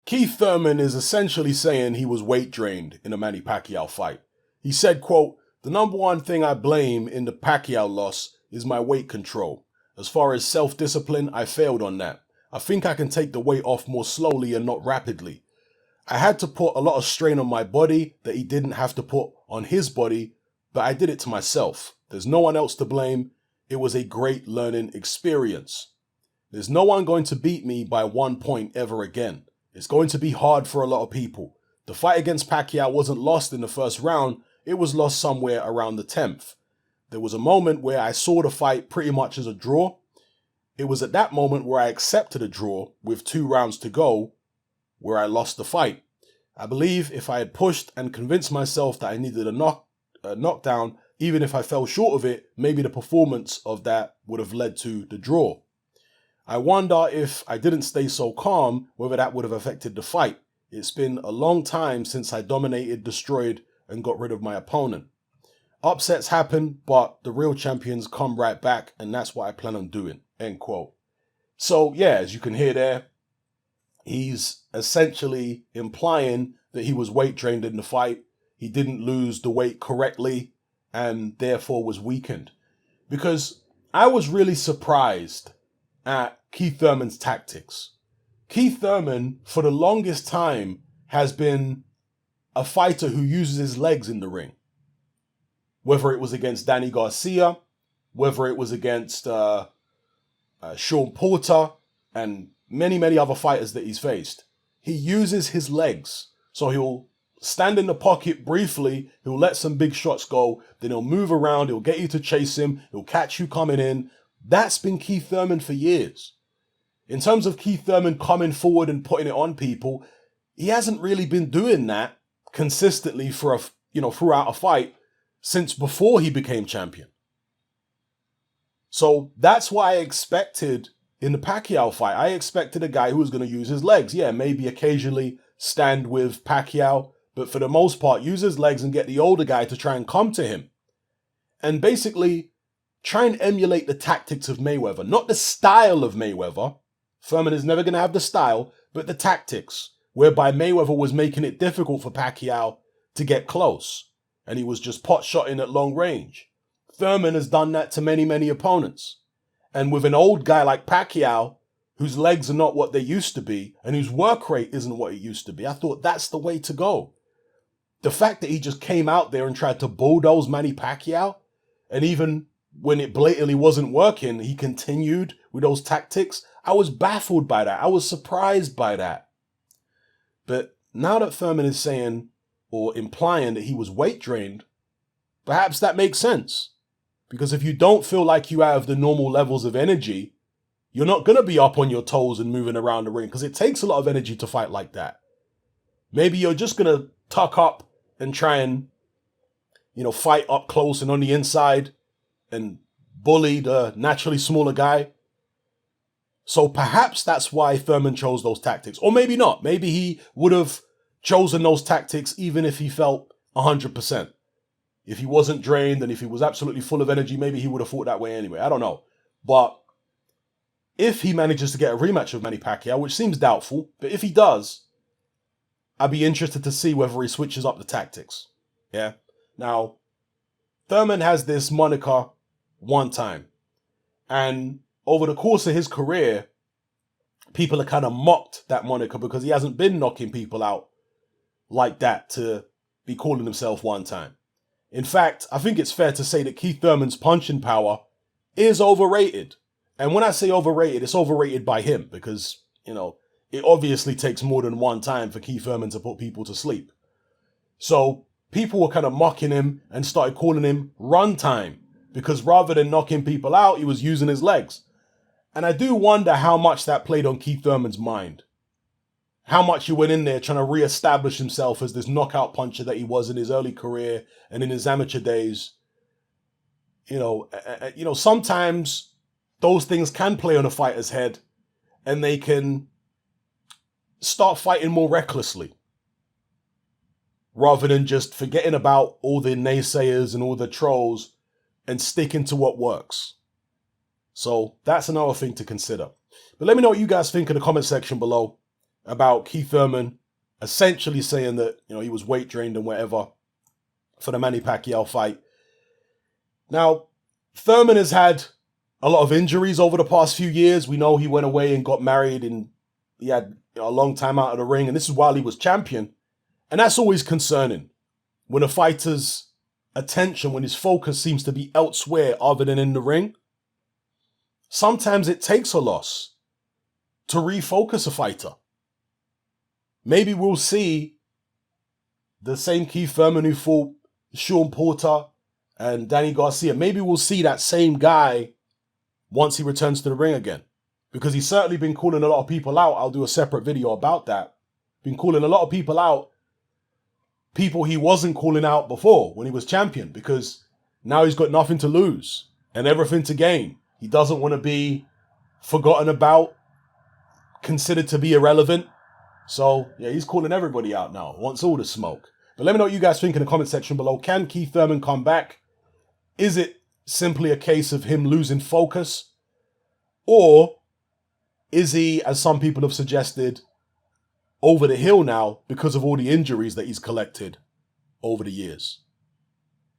Keith Thurman is essentially saying he was weight drained in a Manny Pacquiao fight. He said, quote, "The number one thing I blame in the Pacquiao loss is my weight control. As far as self-discipline, I failed on that. I think I can take the weight off more slowly and not rapidly. I had to put a lot of strain on my body that he didn't have to put on his body, but I did it to myself. There's no one else to blame. It was a great learning experience. There's no one going to beat me by 1 point ever again. It's going to be hard for a lot of people. The fight against Pacquiao wasn't lost in the first round. It was lost somewhere around the 10th. There was a moment where I saw the fight pretty much as a draw. It was at that moment where I accepted a draw with 2 rounds to go, where I lost the fight. I believe if I had pushed and convinced myself that I needed a knockdown, even if I fell short of it, maybe the performance of that would have led to the draw. I wonder if I didn't stay so calm, whether that would have affected the fight. It's been a long time since I dominated, destroyed, and got rid of my opponent. Upsets happen, but the real champions come right back, and that's what I plan on doing." End quote. So yeah, as you can hear there, he's essentially implying that he was weight drained in the fight. He didn't lose the weight correctly and therefore was weakened. Because I was really surprised at Keith Thurman's tactics. Keith Thurman, for the longest time, has been a fighter who uses his legs in the ring. Whether it was against Danny Garcia, whether it was against Sean Porter, and many, many other fighters that he's faced. He uses his legs. So he'll stand in the pocket briefly, he'll let some big shots go, then he'll move around, he'll get you to chase him, he'll catch you coming in. That's been Keith Thurman for years. In terms of Keith Thurman coming forward and putting it on people, he hasn't really been doing that consistently for throughout a fight since before he became champion. So that's why I expected in the Pacquiao fight, I expected a guy who was going to use his legs. Yeah, maybe occasionally stand with Pacquiao, but for the most part, use his legs and get the older guy to try and come to him. And basically try and emulate the tactics of Mayweather, not the style of Mayweather. Thurman is never going to have the style, but the tactics, whereby Mayweather was making it difficult for Pacquiao to get close, and he was just pot-shotting at long range. Thurman has done that to many, many opponents. And with an old guy like Pacquiao, whose legs are not what they used to be, and whose work rate isn't what it used to be, I thought that's the way to go. The fact that he just came out there and tried to bulldoze Manny Pacquiao, and even when it blatantly wasn't working, he continued with those tactics, I was baffled by that. I was surprised by that. But now that Thurman is saying, or implying that he was weight drained, perhaps that makes sense. Because if you don't feel like you have the normal levels of energy, you're not going to be up on your toes and moving around the ring because it takes a lot of energy to fight like that. Maybe you're just going to tuck up and try and, fight up close and on the inside and bully the naturally smaller guy. So perhaps that's why Thurman chose those tactics. Or maybe not. Maybe he would have chosen those tactics even if he felt 100%. If he wasn't drained and if he was absolutely full of energy, maybe he would have fought that way anyway. I don't know. But if he manages to get a rematch of Manny Pacquiao, which seems doubtful, but if he does, I'd be interested to see whether he switches up the tactics. Yeah. Now, Thurman has this moniker one time. And over the course of his career, people have kind of mocked that moniker because he hasn't been knocking people out like that to be calling himself one time. In fact, I think it's fair to say that Keith Thurman's punching power is overrated. And when I say overrated, it's overrated by him because, it obviously takes more than one time for Keith Thurman to put people to sleep. So people were kind of mocking him and started calling him runtime because rather than knocking people out, he was using his legs. And I do wonder how much that played on Keith Thurman's mind. How much he went in there trying to reestablish himself as this knockout puncher that he was in his early career and in his amateur days. Sometimes those things can play on a fighter's head and they can start fighting more recklessly rather than just forgetting about all the naysayers and all the trolls and sticking to what works. So that's another thing to consider. But let me know what you guys think in the comment section below. about Keith Thurman essentially saying that, he was weight drained and whatever for the Manny Pacquiao fight. Now, Thurman has had a lot of injuries over the past few years. We know he went away and got married, and he had a long time out of the ring, and this is while he was champion. And that's always concerning when a fighter's attention, when his focus seems to be elsewhere other than in the ring. Sometimes it takes a loss to refocus a fighter. Maybe we'll see the same Keith Thurman who fought Sean Porter and Danny Garcia. Maybe we'll see that same guy once he returns to the ring again. Because he's certainly been calling a lot of people out. I'll do a separate video about that. Been calling a lot of people out. People he wasn't calling out before when he was champion. Because now he's got nothing to lose and everything to gain. He doesn't want to be forgotten about, considered to be irrelevant. So, yeah, he's calling everybody out now. Wants all the smoke. But let me know what you guys think in the comment section below. Can Keith Thurman come back? Is it simply a case of him losing focus? Or is he, as some people have suggested, over the hill now because of all the injuries that he's collected over the years?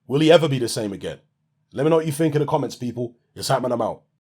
Will he ever be the same again? Let me know what you think in the comments, people. It's Hatman, I'm out.